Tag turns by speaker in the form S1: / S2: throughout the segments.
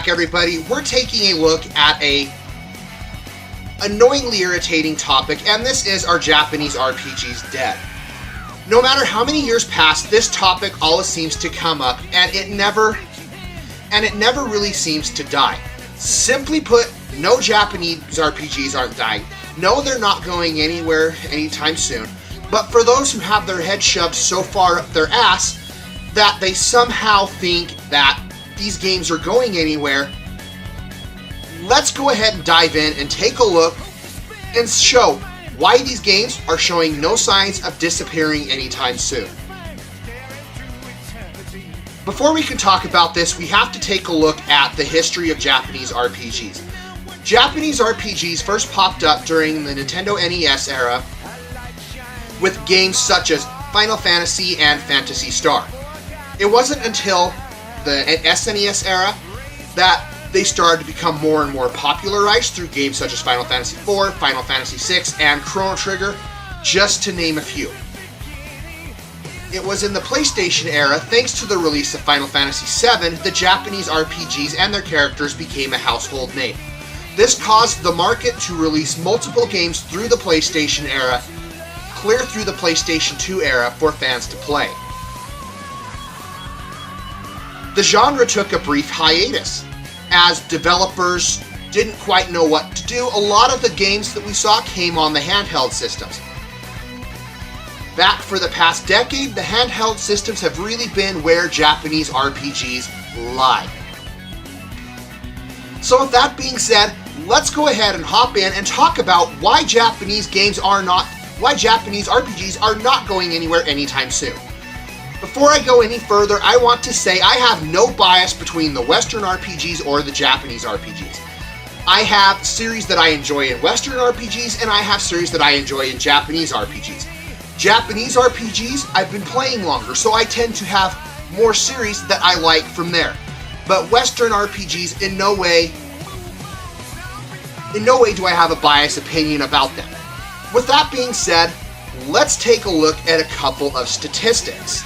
S1: back, everybody. We're taking a look at a annoyingly irritating topic, and this is, are Japanese RPGs dead? No matter how many years pass, this topic always seems to come up, and it never really seems to die. Simply put, no Japanese RPGs aren't dying. No, they're not going anywhere anytime soon. But for those who have their head shoved so far up their ass that they somehow think that these games are going anywhere, let's go ahead and dive in and take a look and show why these games are showing no signs of disappearing anytime soon. Before we can talk about this, we have to take a look at the history of Japanese RPGs. Japanese RPGs first popped up during the Nintendo NES era with games such as Final Fantasy and Phantasy Star. It wasn't until the SNES era that they started to become more and more popularized through games such as Final Fantasy IV, Final Fantasy VI, and Chrono Trigger, just to name a few. It was in the PlayStation era, thanks to the release of Final Fantasy VII, the Japanese RPGs and their characters became a household name. This caused the market to release multiple games through the PlayStation era, clear through the PlayStation 2 era for fans to play. The genre took a brief hiatus, as developers didn't quite know what to do. A lot of the games that we saw came on the handheld systems. Back for the past decade, the handheld systems have really been where Japanese RPGs lie. So with that being said, let's go ahead and hop in and talk about why Japanese RPGs are not going anywhere anytime soon. Before I go any further, I want to say I have no bias between the Western RPGs or the Japanese RPGs. I have series that I enjoy in Western RPGs, and I have series that I enjoy in Japanese RPGs. Japanese RPGs, I've been playing longer, so I tend to have more series that I like from there. But Western RPGs, in no way do I have a biased opinion about them. With that being said, let's take a look at a couple of statistics.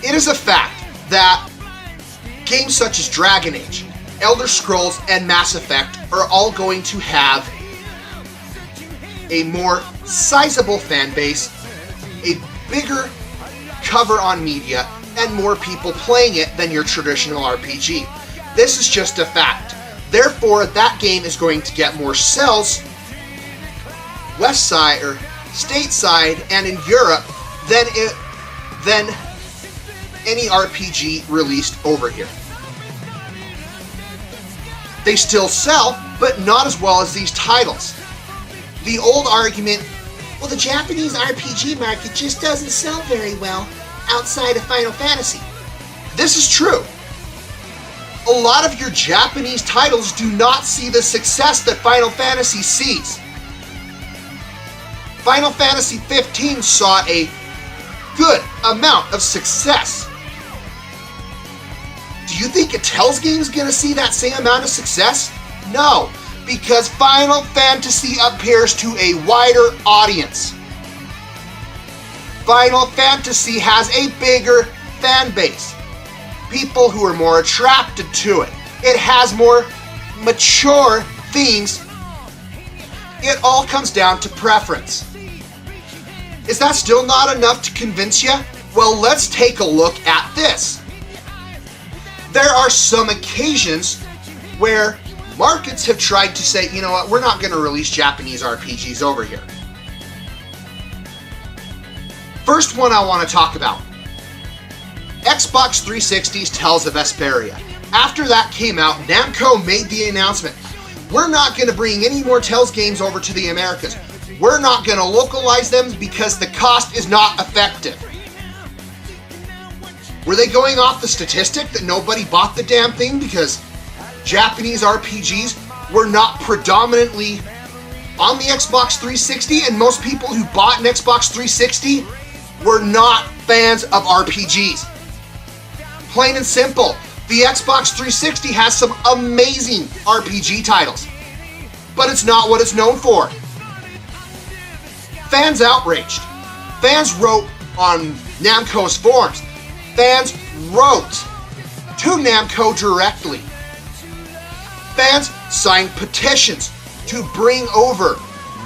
S1: It is a fact that games such as Dragon Age, Elder Scrolls, and Mass Effect are all going to have a more sizable fan base, a bigger cover on media, and more people playing it than your traditional RPG. This is just a fact. Therefore, that game is going to get more sales west side or stateside and in Europe than any RPG released over here. They still sell, but not as well as these titles. The old argument, well, the Japanese RPG market just doesn't sell very well outside of Final Fantasy. This is true. A lot of your Japanese titles do not see the success that Final Fantasy sees. Final Fantasy 15 saw a good amount of success. Do you think a Tell's game is going to see that same amount of success? No, because Final Fantasy appeals to a wider audience. Final Fantasy has a bigger fan base. People who are more attracted to it. It has more mature themes. It all comes down to preference. Is that still not enough to convince you? Well, let's take a look at this. There are some occasions where markets have tried to say, you know what, we're not going to release Japanese RPGs over here. First one I want to talk about. Xbox 360's Tales of Vesperia. After that came out, Namco made the announcement, we're not going to bring any more Tales games over to the Americas. We're not going to localize them because the cost is not effective. Were they going off the statistic that nobody bought the damn thing because Japanese RPGs were not predominantly on the Xbox 360, and most people who bought an Xbox 360 were not fans of RPGs? Plain and simple, the Xbox 360 has some amazing RPG titles, but it's not what it's known for. Fans outraged. Fans wrote on Namco's forums. Fans wrote to Namco directly. Fans signed petitions to bring over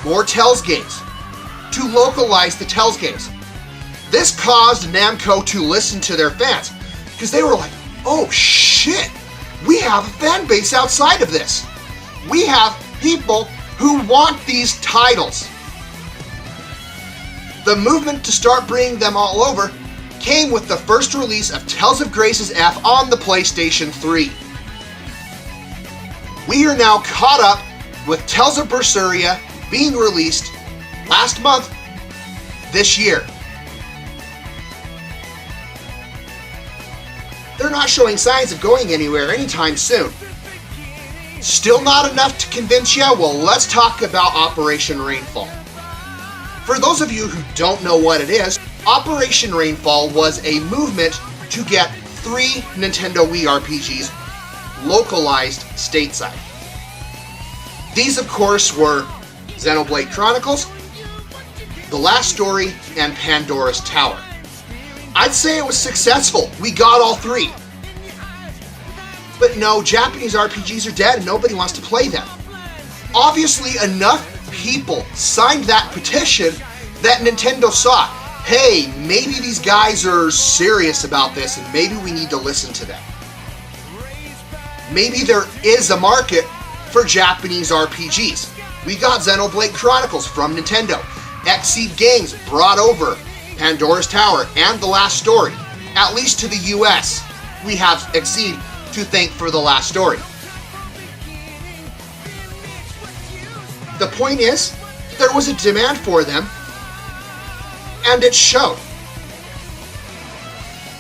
S1: more Tales games, to localize the Tales games. This caused Namco to listen to their fans, because they were like, oh shit, we have a fan base outside of this. We have people who want these titles. The movement to start bringing them all over came with the first release of Tales of Grace's F on the PlayStation 3. We are now caught up with Tales of Berseria being released last month, this year. They're not showing signs of going anywhere anytime soon. Still not enough to convince you? Well, let's talk about Operation Rainfall. For those of you who don't know what it is, Operation Rainfall was a movement to get 3 Nintendo Wii RPGs localized stateside. These, of course, were Xenoblade Chronicles, The Last Story, and Pandora's Tower. I'd say it was successful. We got all 3. But no, Japanese RPGs are dead and nobody wants to play them. Obviously, enough people signed that petition that Nintendo saw, hey, maybe these guys are serious about this and maybe we need to listen to them. Maybe there is a market for Japanese RPGs. We got Xenoblade Chronicles from Nintendo. Xseed Games brought over Pandora's Tower and The Last Story, at least to the US. We have Xseed to thank for The Last Story. The point is, there was a demand for them, and it showed.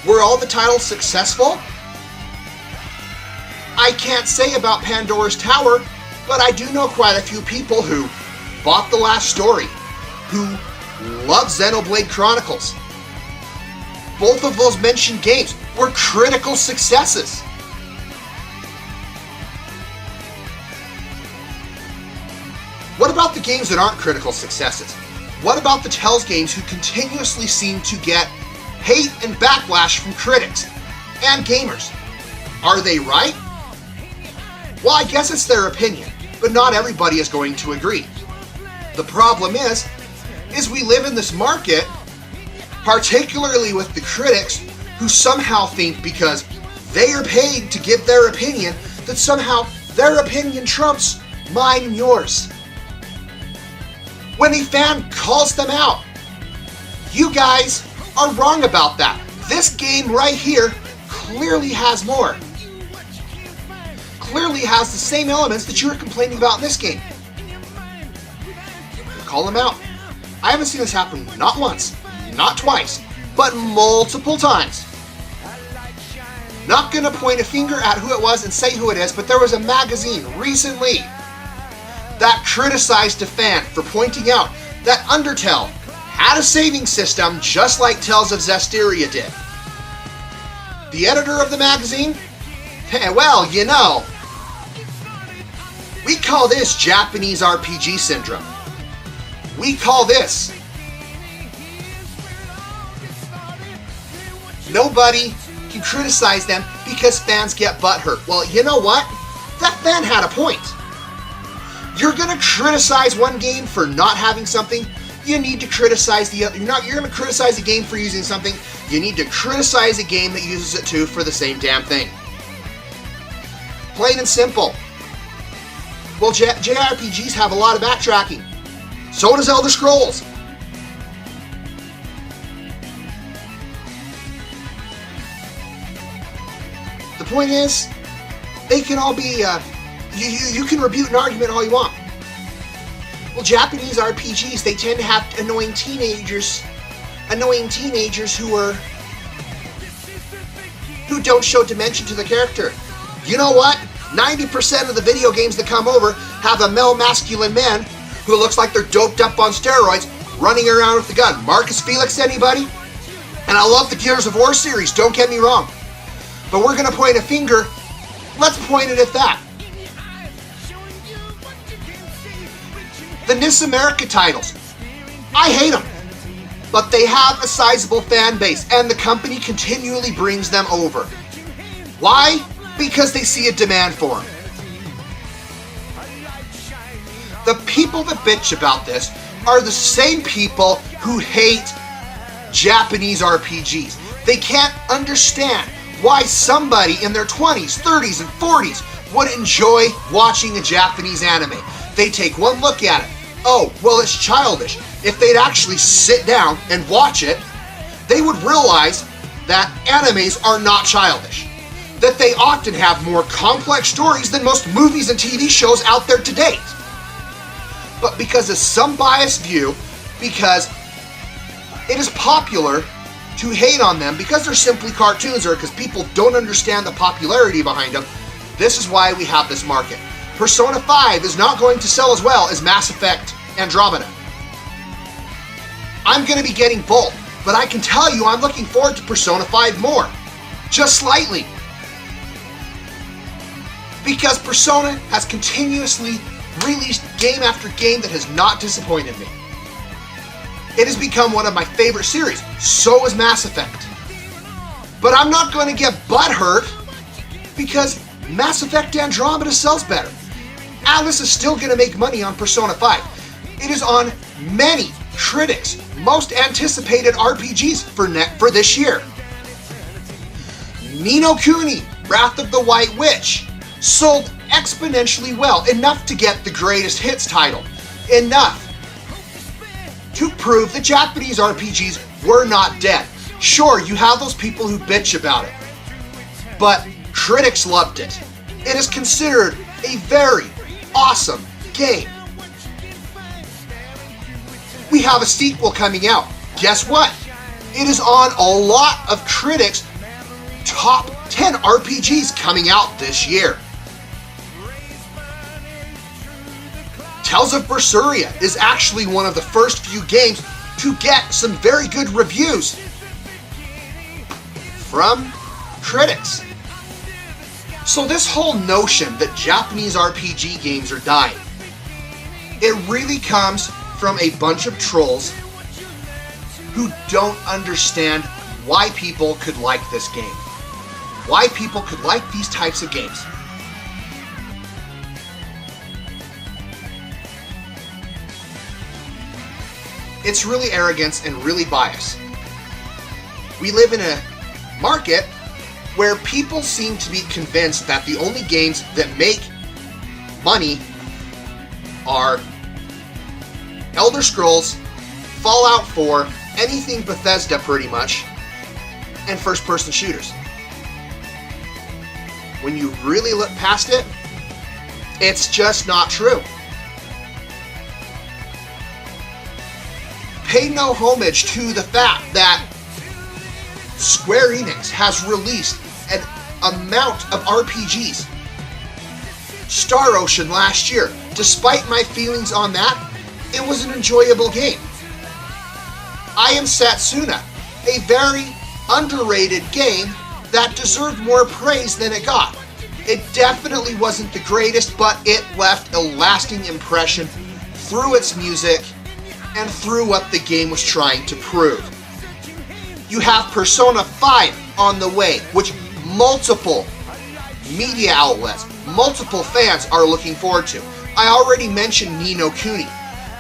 S1: Were all the titles successful? I can't say about Pandora's Tower, but I do know quite a few people who bought The Last Story, who love Xenoblade Chronicles. Both of those mentioned games were critical successes. What about the games that aren't critical successes? What about the Tales games who continuously seem to get hate and backlash from critics and gamers? Are they right? Well, I guess it's their opinion, but not everybody is going to agree. The problem is we live in this market, particularly with the critics, who somehow think because they are paid to give their opinion, that somehow their opinion trumps mine and yours. When a fan calls them out, you guys are wrong about that. This game right here clearly has more. Clearly has the same elements that you were complaining about in this game. Call them out. I haven't seen this happen not once, not twice, but multiple times. Not gonna point a finger at who it was and say who it is, but there was a magazine recently that criticized a fan for pointing out that Undertale had a saving system just like Tales of Zestiria did. The editor of the magazine? Well, you know, we call this Japanese RPG syndrome. We call this nobody can criticize them because fans get butthurt. Well, you know what? That fan had a point. You're gonna criticize one game for not having something, you need to criticize the other. You're gonna criticize a game for using something, you need to criticize a game that uses it too for the same damn thing. Plain and simple. Well, JRPGs have a lot of backtracking. So does Elder Scrolls. The point is, they can all be, you can rebuke an argument all you want. Well, Japanese RPGs, they tend to have annoying teenagers who don't show dimension to the character. You know what? 90% of the video games that come over have a male masculine man who looks like they're doped up on steroids running around with the gun. Marcus Felix, anybody? And I love the Gears of War series, don't get me wrong. But we're going to point a finger, let's point it at that. The NIS America titles, I hate them, but they have a sizable fan base, and the company continually brings them over. Why? Because they see a demand for them. The people that bitch about this are the same people who hate Japanese RPGs. They can't understand why somebody in their 20s, 30s, and 40s would enjoy watching a Japanese anime. They take one look at it. Oh, well, it's childish. If they'd actually sit down and watch it, they would realize that animes are not childish. That they often have more complex stories than most movies and TV shows out there to date. But because of some biased view, because it is popular to hate on them because they're simply cartoons or because people don't understand the popularity behind them, this is why we have this market. Persona 5 is not going to sell as well as Mass Effect Andromeda. I'm going to be getting both, but I can tell you I'm looking forward to Persona 5 more. Just slightly. Because Persona has continuously released game after game that has not disappointed me. It has become one of my favorite series. So is Mass Effect. But I'm not going to get butthurt because Mass Effect Andromeda sells better. Atlas is still going to make money on Persona 5. It is on many critics' most anticipated RPGs for this year. Ni no Kuni, Wrath of the White Witch, sold exponentially well, enough to get the greatest hits title. Enough to prove that Japanese RPGs were not dead. Sure, you have those people who bitch about it, but critics loved it. It is considered a very awesome game. We have a sequel coming out. Guess what? It is on a lot of critics' top 10 RPGs coming out this year. Tales of Berseria is actually one of the first few games to get some very good reviews from critics. So this whole notion that Japanese RPG games are dying, it really comes from a bunch of trolls who don't understand why people could like this game. Why people could like these types of games. It's really arrogance and really bias. We live in a market where people seem to be convinced that the only games that make money are Elder Scrolls, Fallout 4, anything Bethesda pretty much, and first-person shooters. When you really look past it, it's just not true. Pay no homage to the fact that Square Enix has released an amount of RPGs. Star Ocean last year, despite my feelings on that, it was an enjoyable game. I Am Setsuna, a very underrated game that deserved more praise than it got. It definitely wasn't the greatest, but it left a lasting impression through its music and through what the game was trying to prove. You have Persona 5 on the way, which multiple media outlets, multiple fans are looking forward to. I already mentioned Ni no Kuni.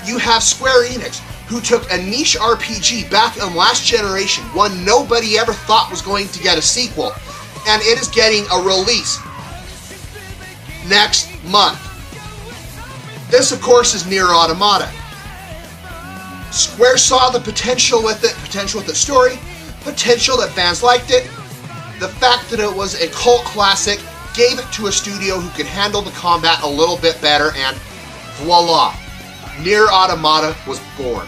S1: You have Square Enix, who took a niche RPG back in last generation, one nobody ever thought was going to get a sequel, and it is getting a release next month. This, of course, is Nier Automata. Square saw the potential with it, potential with the story, potential that fans liked it. The fact that it was a cult classic gave it to a studio who could handle the combat a little bit better, and voila, Nier Automata was born.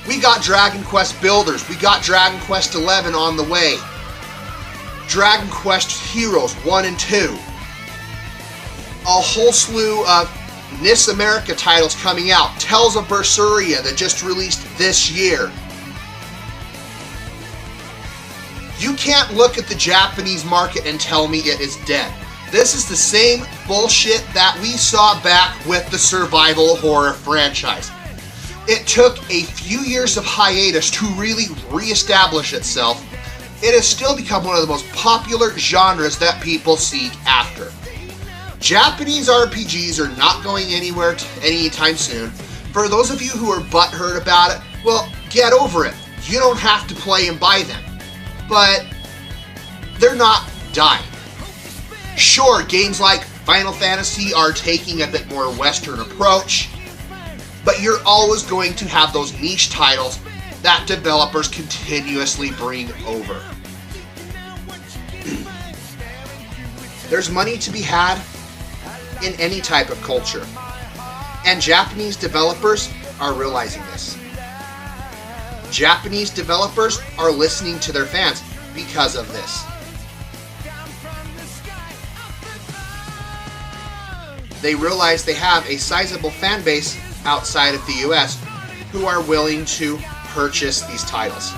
S1: We got Dragon Quest Builders, we got Dragon Quest XI on the way, Dragon Quest Heroes 1 and 2, a whole slew of NIS America titles coming out, Tales of Berseria that just released this year. You can't look at the Japanese market and tell me it is dead. This is the same bullshit that we saw back with the survival horror franchise. It took a few years of hiatus to really re-establish itself. It has still become one of the most popular genres that people seek after. Japanese RPGs are not going anywhere anytime soon. For those of you who are butthurt about it, well, get over it. You don't have to play and buy them. But they're not dying. Sure, games like Final Fantasy are taking a bit more Western approach, but you're always going to have those niche titles that developers continuously bring over. There's money to be had in any type of culture, and Japanese developers are realizing this. Japanese developers are listening to their fans because of this. They realize they have a sizable fan base outside of the US who are willing to purchase these titles,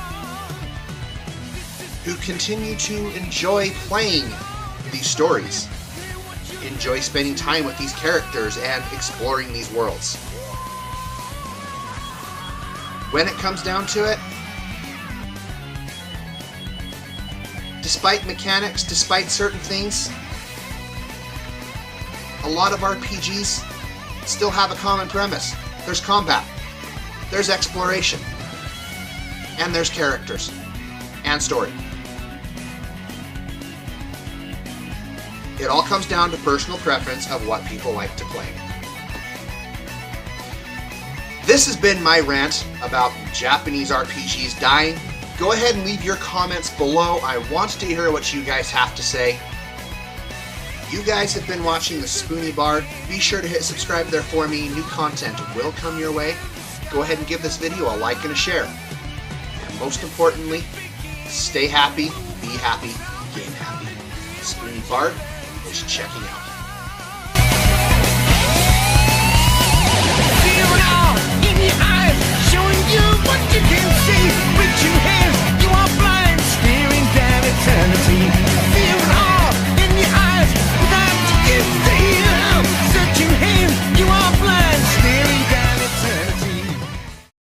S1: who continue to enjoy playing these stories, enjoy spending time with these characters and exploring these worlds. When it comes down to it, despite mechanics, despite certain things, a lot of RPGs still have a common premise. There's combat, there's exploration, and there's characters, and story. It all comes down to personal preference of what people like to play. This has been my rant about Japanese RPGs dying. Go ahead and leave your comments below. I want to hear what you guys have to say. You guys have been watching the Spoony Bard. Be sure to hit subscribe there for me. New content will come your way. Go ahead and give this video a like and a share. And most importantly, stay happy, be happy, game happy. Spoony Bard is checking out.